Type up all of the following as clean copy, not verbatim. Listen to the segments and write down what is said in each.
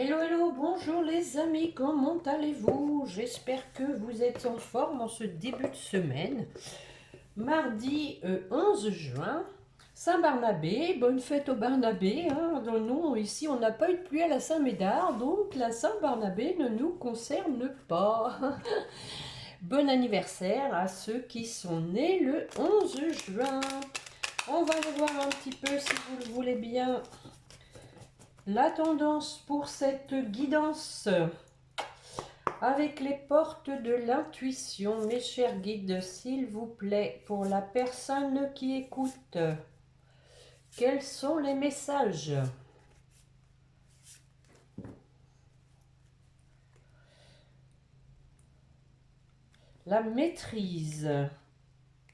Hello, hello, bonjour les amis, comment allez-vous? J'espère que vous êtes en forme en ce début de semaine. Mardi 11 juin, Saint-Barnabé, bonne fête au Barnabé. Nous, ici, on n'a pas eu de pluie à la Saint-Médard, donc la Saint-Barnabé ne nous concerne pas. Bon anniversaire à ceux qui sont nés le 11 juin. On va aller voir un petit peu, si vous le voulez bien, la tendance pour cette guidance avec les portes de l'intuition. Mes chers guides, s'il vous plaît, pour la personne qui écoute, quels sont les messages? La maîtrise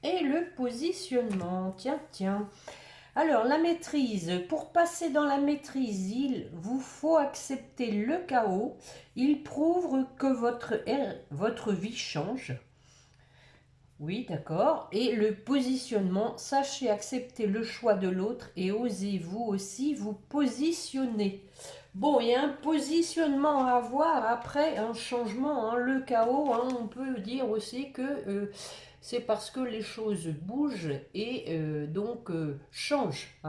et le positionnement. Tiens, tiens. Alors, la maîtrise, pour passer dans la maîtrise, il vous faut accepter le chaos. Il prouve que votre vie change. Oui, d'accord. Et le positionnement, sachez accepter le choix de l'autre et osez vous aussi vous positionner. Bon, il y a un positionnement à avoir après un changement, le chaos. On peut dire aussi que c'est parce que les choses bougent et donc changent.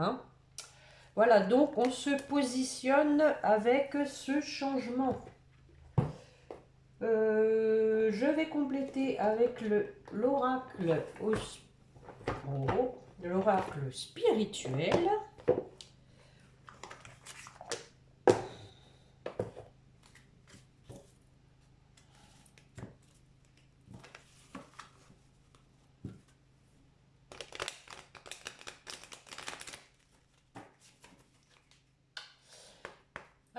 Voilà, donc on se positionne avec ce changement. Je vais compléter avec l'oracle l'oracle spirituel.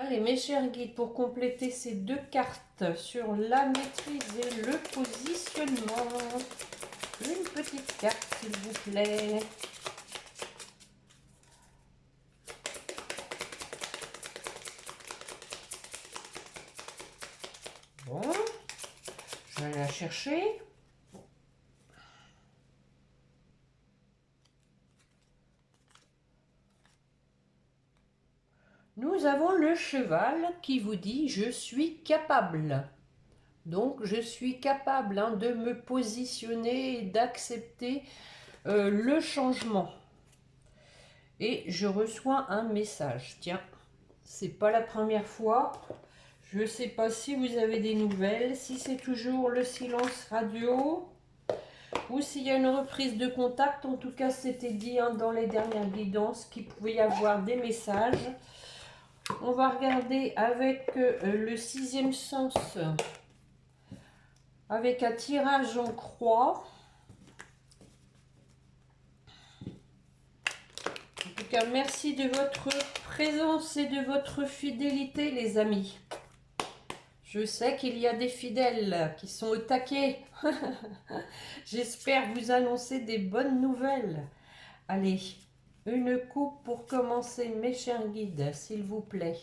Allez, mes chers guides, pour compléter ces deux cartes sur la maîtrise et le positionnement, une petite carte, s'il vous plaît. Bon, je vais la chercher. Nous avons le cheval qui vous dit « Je suis capable ». Donc, je suis capable de me positionner et d'accepter le changement. Et je reçois un message. Tiens, c'est pas la première fois. Je ne sais pas si vous avez des nouvelles, si c'est toujours le silence radio ou s'il y a une reprise de contact. En tout cas, c'était dit dans les dernières guidances qu'il pouvait y avoir des messages. On va regarder avec le sixième sens, avec un tirage en croix. En tout cas, merci de votre présence et de votre fidélité, les amis. Je sais qu'il y a des fidèles qui sont au taquet. J'espère vous annoncer des bonnes nouvelles. Allez, une coupe pour commencer, mes chers guides, s'il vous plaît.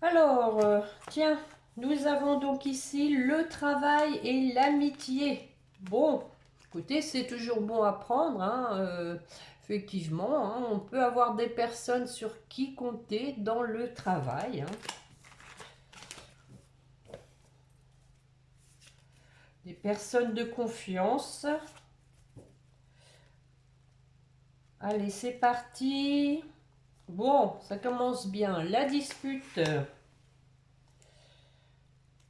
Alors, tiens, nous avons donc ici le travail et l'amitié. Bon, écoutez, c'est toujours bon à prendre. Effectivement, on peut avoir des personnes sur qui compter dans le travail. Des personnes de confiance. Allez, c'est parti. Bon, ça commence bien. La dispute.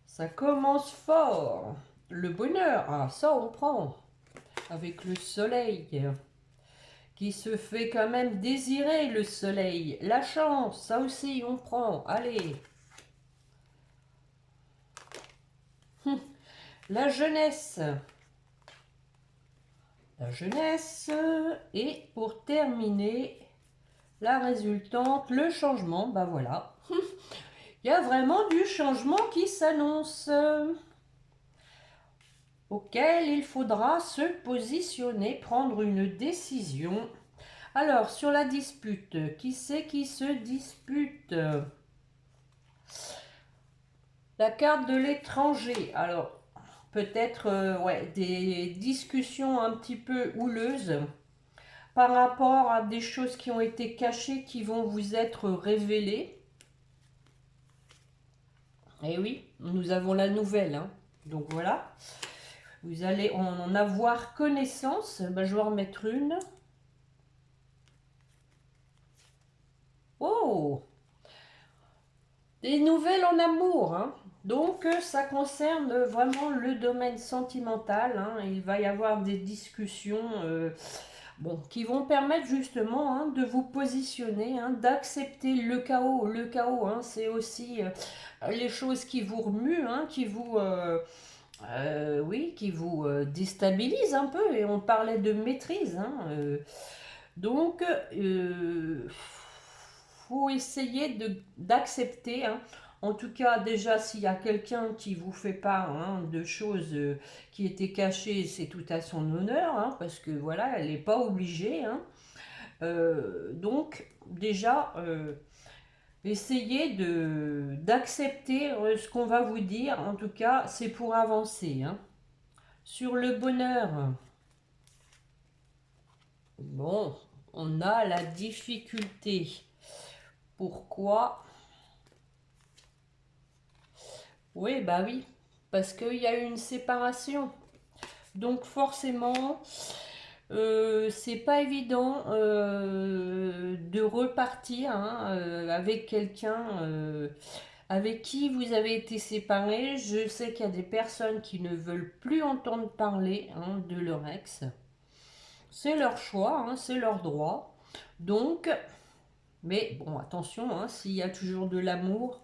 Ça commence fort. Le bonheur, ça on prend. Avec le soleil. Qui se fait quand même désirer, le soleil. La chance, ça aussi on prend. Allez. La jeunesse. La jeunesse. Et pour terminer, la résultante, le changement. Ben voilà. Il y a vraiment du changement qui s'annonce, auquel il faudra se positionner, prendre une décision. Alors, sur la dispute, qui c'est qui se dispute? La carte de l'étranger. Alors, peut-être des discussions un petit peu houleuses par rapport à des choses qui ont été cachées, qui vont vous être révélées. Et oui, nous avons la nouvelle, hein. Donc voilà, vous allez en avoir connaissance. Ben, je vais en remettre une. Oh, des nouvelles en amour, hein. Donc ça concerne vraiment le domaine sentimental, hein. Il va y avoir des discussions bon, qui vont permettre justement, hein, de vous positionner, hein, d'accepter le chaos. Le chaos, hein, c'est aussi les choses qui vous remuent, hein, oui, qui vous déstabilisent un peu. Et on parlait de maîtrise, hein, donc, faut essayer d'accepter, hein. En tout cas, déjà, s'il y a quelqu'un qui vous fait part, hein, de choses qui étaient cachées, c'est tout à son honneur, hein, parce que voilà, elle n'est pas obligée, hein. Donc, déjà, essayez d'accepter ce qu'on va vous dire. En tout cas, c'est pour avancer, hein. Sur le bonheur, bon, on a la difficulté. Pourquoi? Oui, bah oui, parce qu'il y a eu une séparation. Donc forcément, c'est pas évident de repartir, hein, avec quelqu'un avec qui vous avez été séparé. Je sais qu'il y a des personnes qui ne veulent plus entendre parler, hein, de leur ex. C'est leur choix, hein, c'est leur droit. Donc, mais bon, attention, hein, s'il y a toujours de l'amour,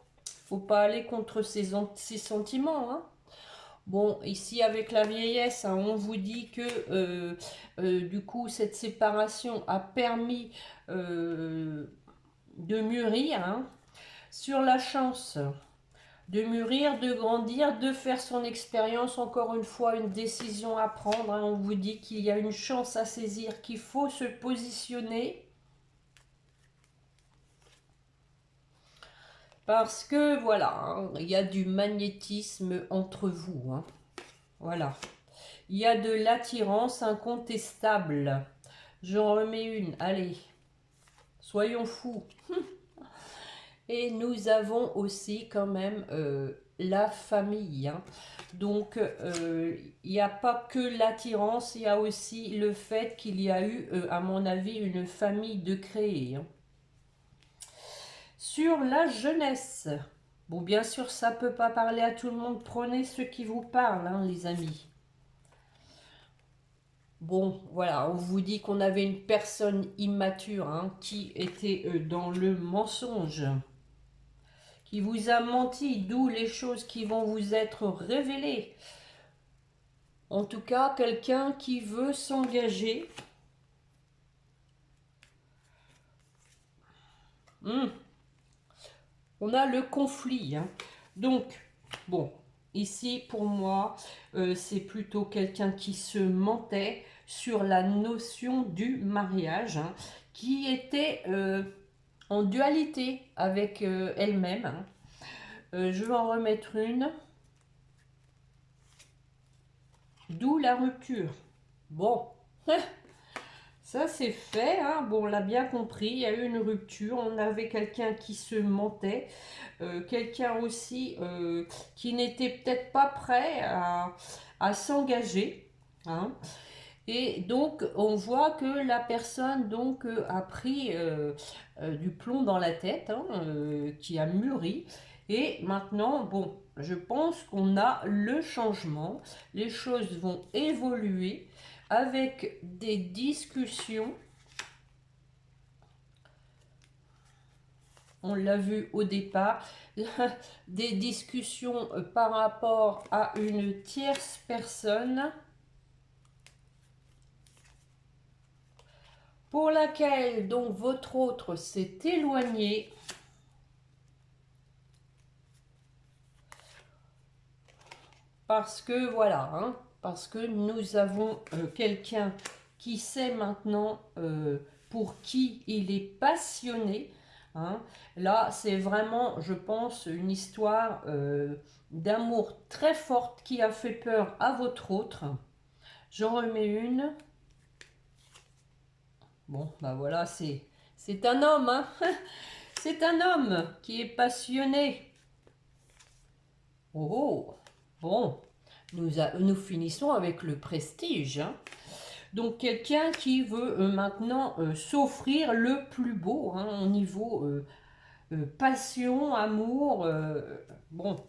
faut pas aller contre ses sentiments, hein. Bon, ici avec la vieillesse, hein, on vous dit que du coup cette séparation a permis de mûrir, hein, sur la chance de mûrir, de grandir, de faire son expérience. Encore une fois, une décision à prendre, hein. On vous dit qu'il y a une chance à saisir, qu'il faut se positionner. Parce que voilà, hein, il y a du magnétisme entre vous, hein. Voilà. Il y a de l'attirance incontestable. J'en remets une. Allez, soyons fous. Et nous avons aussi quand même la famille, hein. Donc, il n'y a pas que l'attirance, il y a aussi le fait qu'il y a eu, à mon avis, une famille de créer, hein. Sur la jeunesse, bon, bien sûr, ça ne peut pas parler à tout le monde. Prenez ce qui vous parle, hein, les amis. Bon, voilà, on vous dit qu'on avait une personne immature, hein, qui était dans le mensonge, qui vous a menti, d'où les choses qui vont vous être révélées. En tout cas, quelqu'un qui veut s'engager. On a le conflit, hein. Donc, bon, ici, pour moi, c'est plutôt quelqu'un qui se mentait sur la notion du mariage, hein, qui était en dualité avec elle-même, hein. Je vais en remettre une. D'où la rupture. Bon, ça c'est fait, hein. Bon, on l'a bien compris, il y a eu une rupture, on avait quelqu'un qui se mentait, quelqu'un aussi qui n'était peut-être pas prêt à s'engager, hein. Et donc, on voit que la personne donc a pris du plomb dans la tête, hein, qui a mûri. Et maintenant, bon, je pense qu'on a le changement. Les choses vont évoluer avec des discussions. On l'a vu au départ, des discussions par rapport à une tierce personne pour laquelle donc votre autre s'est éloigné. Parce que voilà, hein, parce que nous avons quelqu'un qui sait maintenant pour qui il est passionné, hein. Là, c'est vraiment, je pense, une histoire d'amour très forte qui a fait peur à votre autre. J'en remets une. Bon, bah voilà, c'est un homme, hein. C'est un homme qui est passionné. Oh, oh. Bon, nous finissons avec le prestige, hein. Donc quelqu'un qui veut maintenant s'offrir le plus beau, hein, au niveau passion, amour. Bon,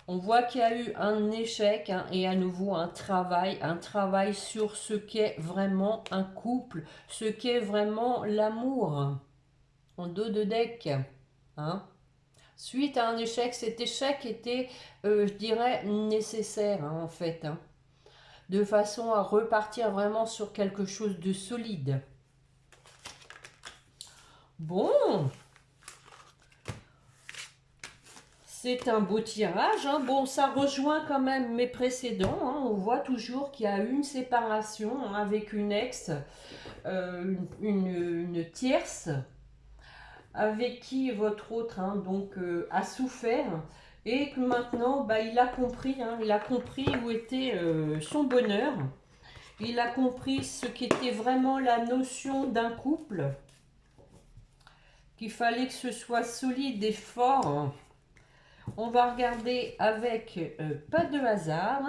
on voit qu'il y a eu un échec, hein, et à nouveau un travail sur ce qu'est vraiment un couple, ce qu'est vraiment l'amour, en dos de deck, hein. Suite à un échec, cet échec était, je dirais, nécessaire, hein, en fait, hein, de façon à repartir vraiment sur quelque chose de solide. Bon, c'est un beau tirage, hein. Bon, ça rejoint quand même mes précédents, hein. On voit toujours qu'il y a une séparation, hein, avec une ex, une tierce, avec qui votre autre, hein, donc, a souffert. Et que maintenant, bah, il a compris, hein, il a compris où était son bonheur. Il a compris ce qu'était vraiment la notion d'un couple. Qu'il fallait que ce soit solide et fort. On va regarder avec pas de hasard.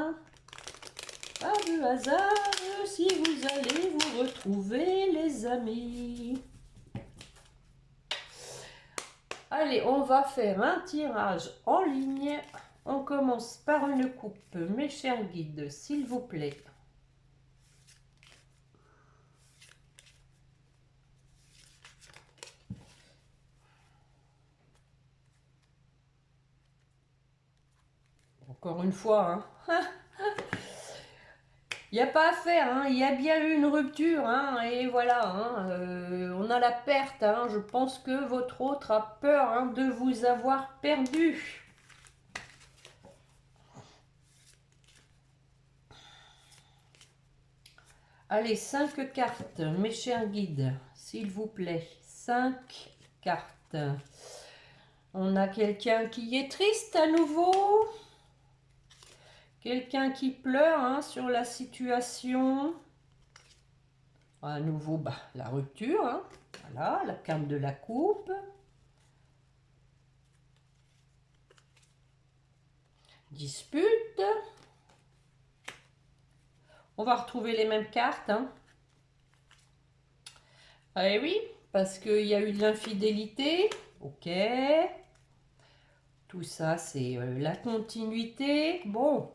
Pas de hasard si vous allez vous retrouver, les amis. Allez, on va faire un tirage en ligne. On commence par une coupe, mes chers guides, s'il vous plaît. Encore une fois, hein. Il n'y a pas à faire, hein. Il y a bien eu une rupture, hein, et voilà, hein, on a la perte, hein. Je pense que votre autre a peur, hein, de vous avoir perdu. Allez, 5 cartes, mes chers guides, s'il vous plaît. 5 cartes. On a quelqu'un qui est triste à nouveau. Quelqu'un qui pleure, hein, sur la situation. À nouveau, bah, la rupture, hein. Voilà, la carte de la coupe. Dispute. On va retrouver les mêmes cartes, hein. Ah et oui, parce qu'il y a eu de l'infidélité. Ok. Tout ça, c'est la continuité. Bon,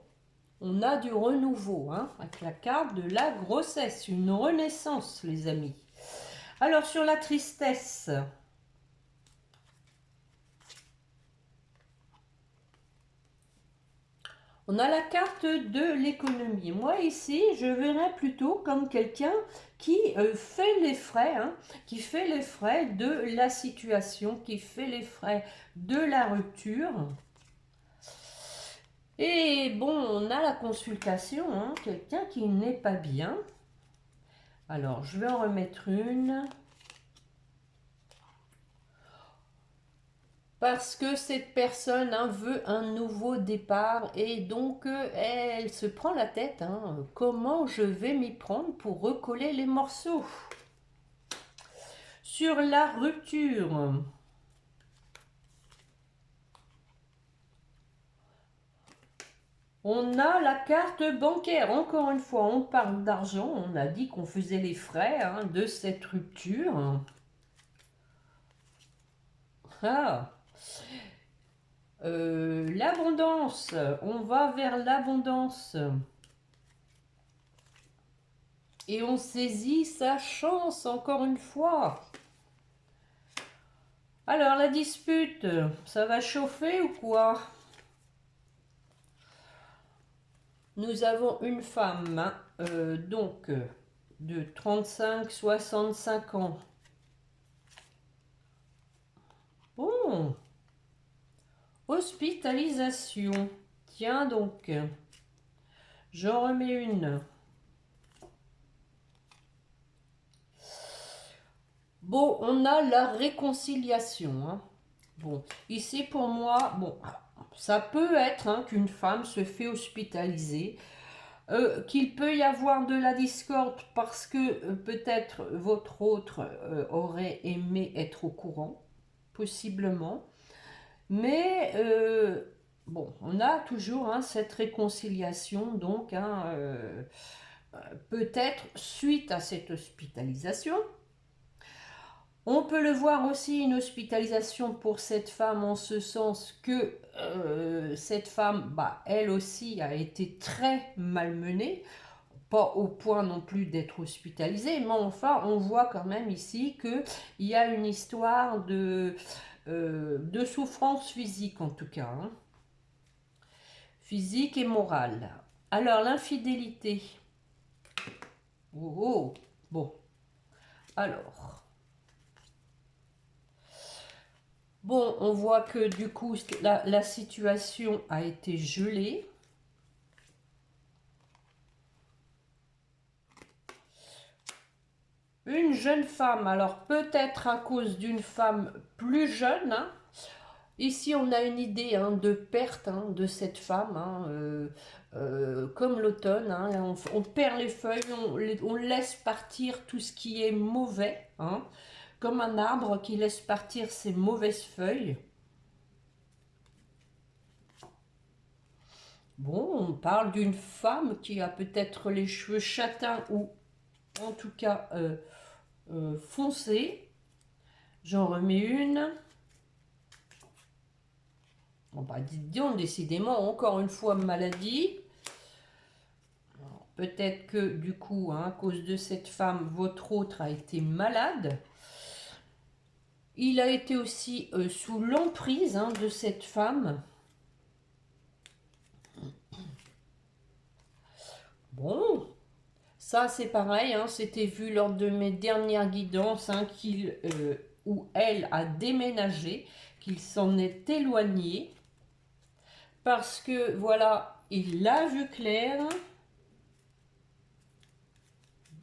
on a du renouveau, hein, avec la carte de la grossesse. Une renaissance, les amis. Alors, sur la tristesse... On a la carte de l'économie. Moi ici, je verrais plutôt comme quelqu'un qui fait les frais, hein, qui fait les frais de la situation, qui fait les frais de la rupture. Et bon, on a la consultation, hein, quelqu'un qui n'est pas bien. Alors, je vais en remettre une. Parce que cette personne, hein, veut un nouveau départ et donc elle se prend la tête, hein, comment je vais m'y prendre pour recoller les morceaux. Sur la rupture, on a la carte bancaire. Encore une fois, on parle d'argent. On a dit qu'on faisait les frais, hein, de cette rupture. Ah. L'abondance, on va vers l'abondance. Et on saisit sa chance, encore une fois. Alors, la dispute, ça va chauffer ou quoi? Nous avons une femme, hein, donc, de 35-65 ans. Bon. Hospitalisation. Tiens donc. J'en remets une. Bon, on a la réconciliation, hein. Bon, ici pour moi, bon, ça peut être, hein, qu'une femme se fait hospitaliser qu'il peut y avoir de la discorde parce que peut-être votre autre aurait aimé être au courant, possiblement. Mais bon, on a toujours hein, cette réconciliation, donc hein, peut-être suite à cette hospitalisation. On peut le voir aussi, une hospitalisation pour cette femme, en ce sens que cette femme, bah, elle aussi, a été très malmenée, pas au point non plus d'être hospitalisée, mais enfin, on voit quand même ici qu'il y a une histoire de souffrance physique, en tout cas, hein. Physique et morale. Alors, l'infidélité. Oh, oh, bon, alors... Bon, on voit que du coup, la situation a été gelée. Une jeune femme, alors peut-être à cause d'une femme plus jeune. Hein. Ici, on a une idée hein, de perte hein, de cette femme. Hein, comme l'automne, hein, on perd les feuilles, on laisse partir tout ce qui est mauvais. Hein, comme un arbre qui laisse partir ses mauvaises feuilles. Bon, on parle d'une femme qui a peut-être les cheveux châtains ou en tout cas foncés. J'en remets une. Bon, bah, dites donc, décidément, encore une fois, maladie. Peut-être que du coup, hein, à cause de cette femme, votre autre a été malade. Il a été aussi sous l'emprise hein, de cette femme. Bon, ça c'est pareil, hein, c'était vu lors de mes dernières guidances hein, où elle a déménagé, qu'il s'en est éloigné. Parce que voilà, il a vu clair.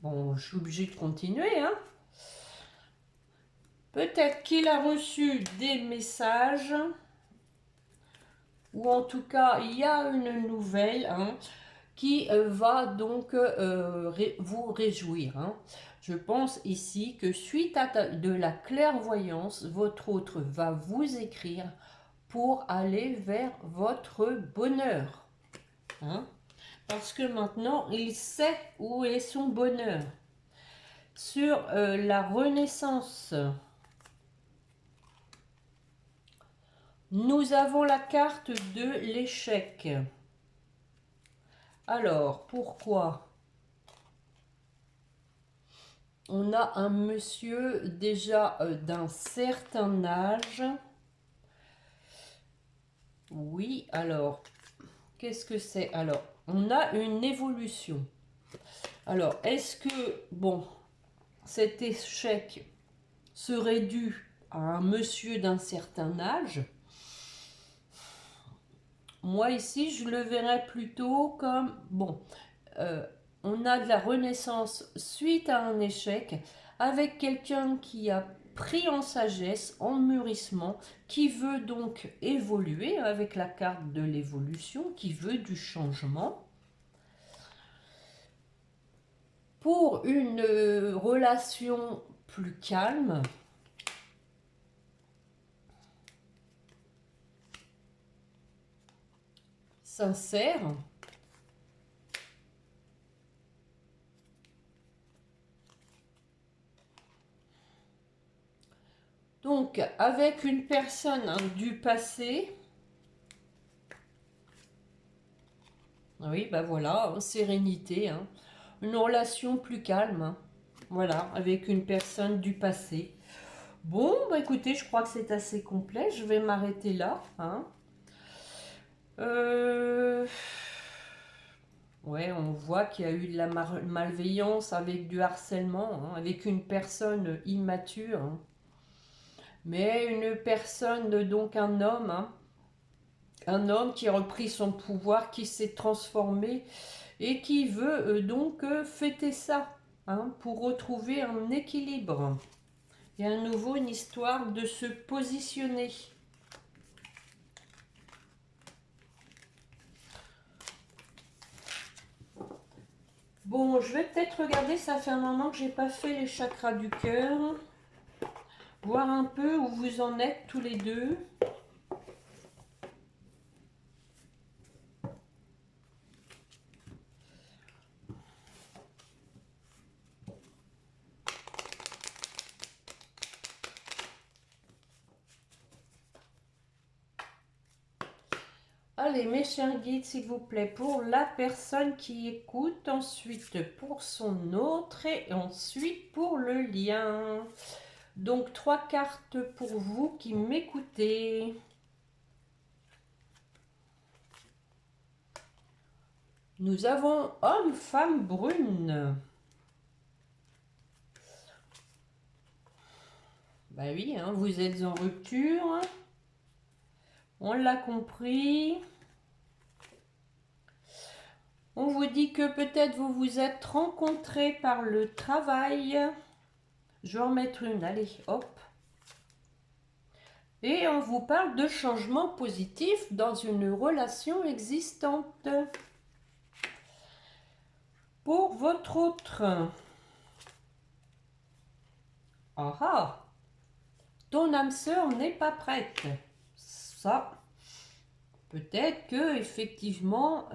Bon, je suis obligée de continuer, hein. Peut-être qu'il a reçu des messages, ou en tout cas, il y a une nouvelle hein, qui va donc vous réjouir. Hein. Je pense ici que suite à de la clairvoyance, votre autre va vous écrire pour aller vers votre bonheur. Hein. Parce que maintenant, il sait où est son bonheur. Sur la renaissance, nous avons la carte de l'échec. Alors, pourquoi? On a un monsieur déjà d'un certain âge. Oui, alors, qu'est-ce que c'est? Alors, on a une évolution. Alors, est-ce que, bon, cet échec serait dû à un monsieur d'un certain âge? Moi, ici, je le verrais plutôt comme, bon, on a de la renaissance suite à un échec, avec quelqu'un qui a pris en sagesse, en mûrissement, qui veut donc évoluer avec la carte de l'évolution, qui veut du changement. Pour une relation plus calme, sincère, donc avec une personne hein, du passé. Oui, ben voilà, sérénité, hein. Une relation plus calme, hein. Voilà, avec une personne du passé. Bon, bah écoutez, je crois que c'est assez complet. Je vais m'arrêter là. Hein. Ouais, on voit qu'il y a eu de la malveillance avec du harcèlement, hein, avec une personne immature. Hein. Mais une personne, donc un homme qui a repris son pouvoir, qui s'est transformé et qui veut donc fêter ça, hein, pour retrouver un équilibre. Et à nouveau une histoire de se positionner. Bon, je vais peut-être regarder, ça fait un moment que j'ai pas fait les chakras du cœur. Voir un peu où vous en êtes tous les deux. Allez, mes chers guides, s'il vous plaît, pour la personne qui écoute, ensuite pour son autre et ensuite pour le lien. Donc, 3 cartes pour vous qui m'écoutez. Nous avons homme, femme, brune. Bah oui, hein, vous êtes en rupture. On l'a compris. On vous dit que peut-être vous vous êtes rencontrés par le travail. Je vais en mettre une, allez, hop. Et on vous parle de changement positif dans une relation existante. Pour votre autre. Ah ah, ton âme sœur n'est pas prête. Ça, peut-être que effectivement,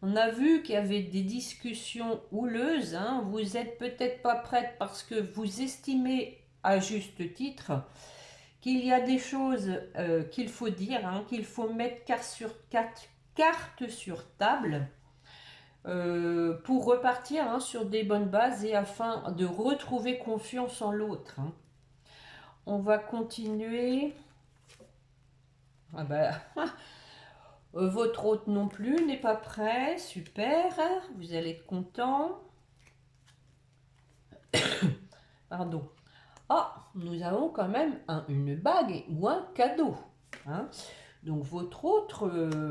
on a vu qu'il y avait des discussions houleuses. Hein. Vous n'êtes peut-être pas prête parce que vous estimez à juste titre qu'il y a des choses qu'il faut dire, hein, qu'il faut mettre cartes sur table pour repartir hein, sur des bonnes bases et afin de retrouver confiance en l'autre. Hein. On va continuer. Ah ben, votre hôte non plus n'est pas prêt. Super, vous allez être content. Pardon. Ah, nous avons quand même une bague ou un cadeau. Hein. Donc votre autre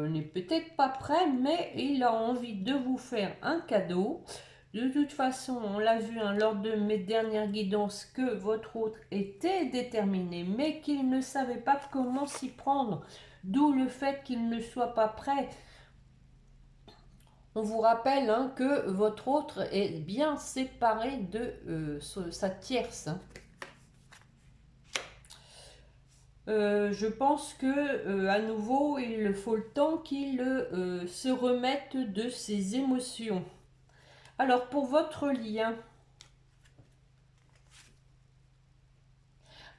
n'est peut-être pas prêt, mais il a envie de vous faire un cadeau. De toute façon, on l'a vu hein, lors de mes dernières guidances que votre autre était déterminé, mais qu'il ne savait pas comment s'y prendre. D'où le fait qu'il ne soit pas prêt. On vous rappelle hein, que votre autre est bien séparé de sa tierce. Hein. Je pense que à nouveau, il faut le temps qu'il se remette de ses émotions. Alors, pour votre lien,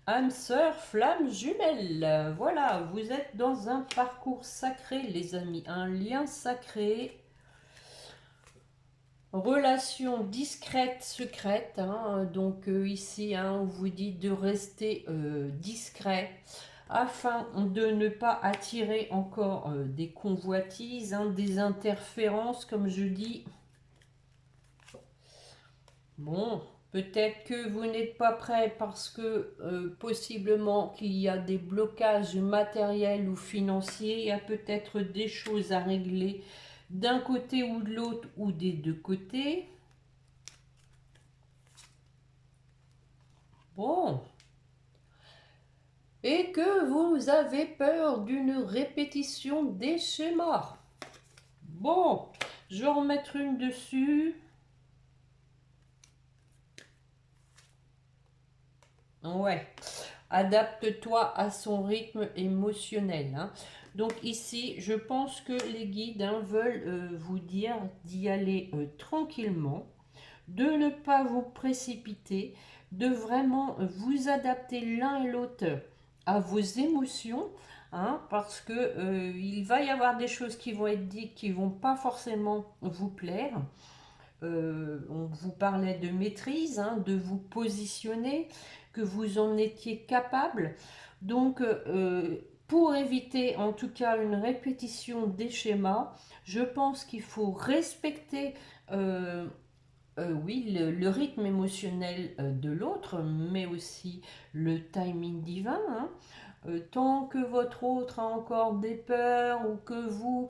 âme sœur, flamme jumelle. Voilà, vous êtes dans un parcours sacré, les amis. Un lien sacré. Relation discrète, secrète. Hein, donc ici, hein, on vous dit de rester discret afin de ne pas attirer encore des convoitises, hein, des interférences, comme je dis. Bon, peut-être que vous n'êtes pas prêt parce que possiblement qu'il y a des blocages matériels ou financiers, il y a peut-être des choses à régler d'un côté ou de l'autre ou des deux côtés. Bon. Et que vous avez peur d'une répétition des schémas. Bon, je vais en mettre une dessus. Ouais, adapte-toi à son rythme émotionnel. Hein. Donc ici, je pense que les guides hein, veulent vous dire d'y aller tranquillement, de ne pas vous précipiter, de vraiment vous adapter l'un et l'autre à vos émotions, hein, parce que il va y avoir des choses qui vont être dites qui vont pas forcément vous plaire. On vous parlait de maîtrise, hein, de vous positionner, que vous en étiez capable. Donc, pour éviter en tout cas une répétition des schémas, je pense qu'il faut respecter oui, le rythme émotionnel de l'autre, mais aussi le timing divin. Hein. Tant que votre autre a encore des peurs ou que vous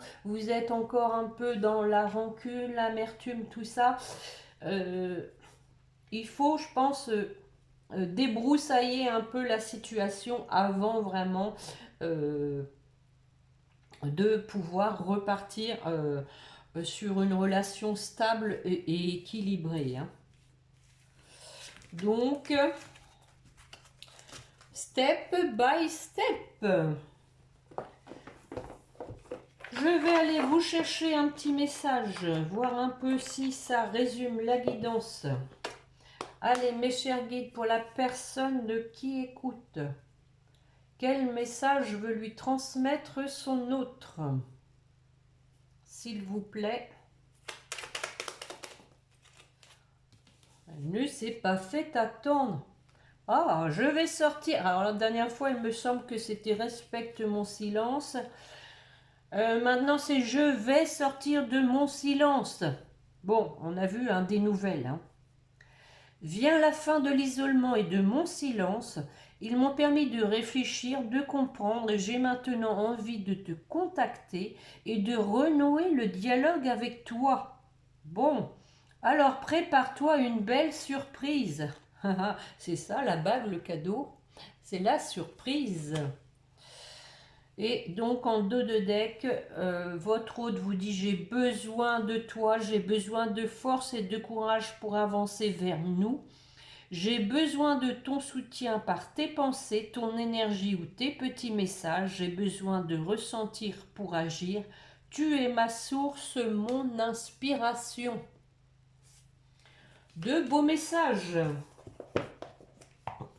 êtes encore un peu dans la rancune, l'amertume, tout ça, il faut, je pense, débroussailler un peu la situation avant vraiment de pouvoir repartir sur une relation stable et équilibrée. Hein. Donc, step by step. Je vais aller vous chercher un petit message, voir un peu si ça résume la guidance. Allez, mes chers guides, pour la personne qui écoute, quel message veut lui transmettre son autre? S'il vous plaît. Elle ne s'est pas fait attendre. Ah, je vais sortir. Alors, la dernière fois, il me semble que c'était respecte mon silence. Maintenant, c'est je vais sortir de mon silence. Bon, on a vu des nouvelles. Hein. Vient la fin de l'isolement et de mon silence. Ils m'ont permis de réfléchir, de comprendre, et j'ai maintenant envie de te contacter et de renouer le dialogue avec toi. Bon, alors prépare-toi une belle surprise. C'est ça la bague, le cadeau. C'est la surprise. Et donc en dos de deck, votre hôte vous dit j'ai besoin de toi, j'ai besoin de force et de courage pour avancer vers nous. J'ai besoin de ton soutien par tes pensées, ton énergie ou tes petits messages. J'ai besoin de ressentir pour agir. Tu es ma source, mon inspiration. De beaux messages.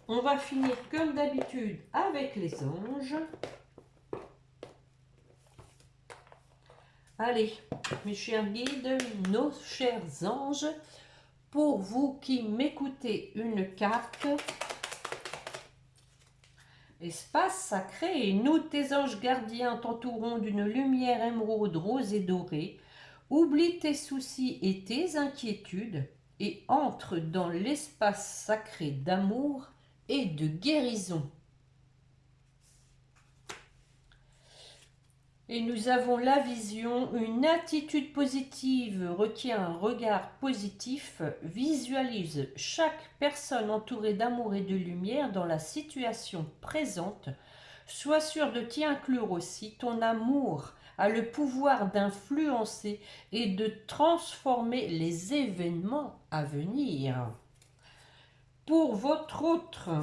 On va finir comme d'habitude avec les anges. Allez, mes chers guides, nos chers anges, pour vous qui m'écoutez, une carte. Espace sacré, et nous, tes anges gardiens, t'entourons d'une lumière émeraude, rose et dorée. Oublie tes soucis et tes inquiétudes et entre dans l'espace sacré d'amour et de guérison. Et nous avons la vision, une attitude positive requiert un regard positif, visualise chaque personne entourée d'amour et de lumière dans la situation présente. Sois sûr de t'y inclure aussi, ton amour a le pouvoir d'influencer et de transformer les événements à venir. Pour votre autre,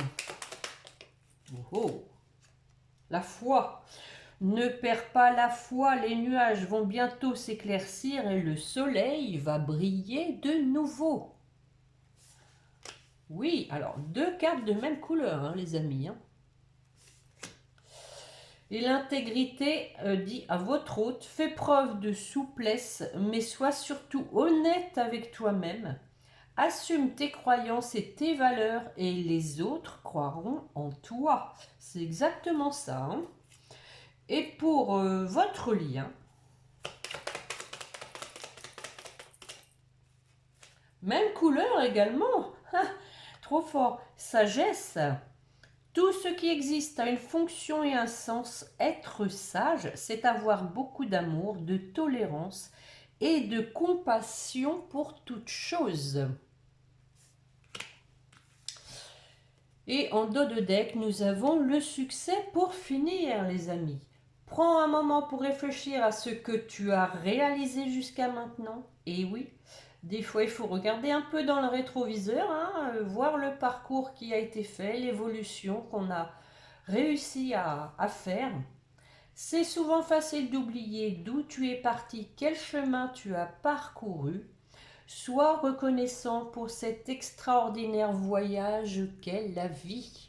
la foi. Ne perds pas la foi, les nuages vont bientôt s'éclaircir et le soleil va briller de nouveau. Oui, alors 2 cartes de même couleur, hein, les amis. Hein. Et l'intégrité dit à votre hôte, fais preuve de souplesse, mais sois surtout honnête avec toi-même. Assume tes croyances et tes valeurs et les autres croiront en toi. C'est exactement ça. Hein. Et pour votre lien, même couleur également, trop fort, sagesse. Tout ce qui existe a une fonction et un sens. Être sage, c'est avoir beaucoup d'amour, de tolérance et de compassion pour toute chose. Et en dos de deck, nous avons le succès pour finir, les amis. Prends un moment pour réfléchir à ce que tu as réalisé jusqu'à maintenant. Et oui, des fois, il faut regarder un peu dans le rétroviseur, hein, voir le parcours qui a été fait, l'évolution qu'on a réussi à faire. C'est souvent facile d'oublier d'où tu es parti, quel chemin tu as parcouru. Sois reconnaissant pour cet extraordinaire voyage qu'est la vie.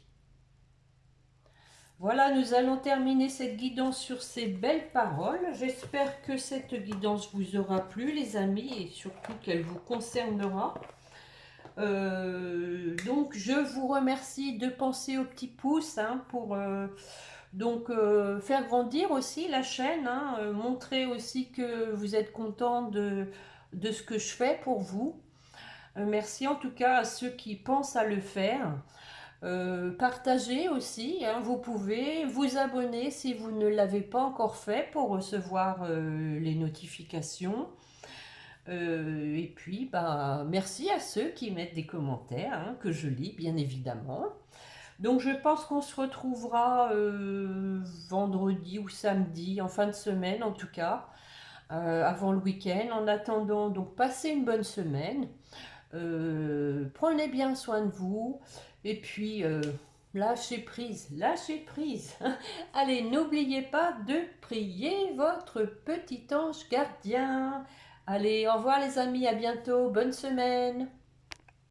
Voilà, nous allons terminer cette guidance sur ces belles paroles. J'espère que cette guidance vous aura plu, les amis, et surtout qu'elle vous concernera. Donc, je vous remercie de penser au petit pouce hein, pour faire grandir aussi la chaîne, hein, montrer aussi que vous êtes content de ce que je fais pour vous. Merci en tout cas à ceux qui pensent à le faire. Partagez aussi, hein, vous pouvez vous abonner si vous ne l'avez pas encore fait pour recevoir les notifications. Et puis, merci à ceux qui mettent des commentaires, hein, que je lis bien évidemment. Donc je pense qu'on se retrouvera vendredi ou samedi, en fin de semaine en tout cas, avant le week-end. En attendant, donc passez une bonne semaine. Prenez bien soin de vous. Et puis, lâchez prise, lâchez prise. Allez, n'oubliez pas de prier votre petit ange gardien. Allez, au revoir les amis, à bientôt, bonne semaine.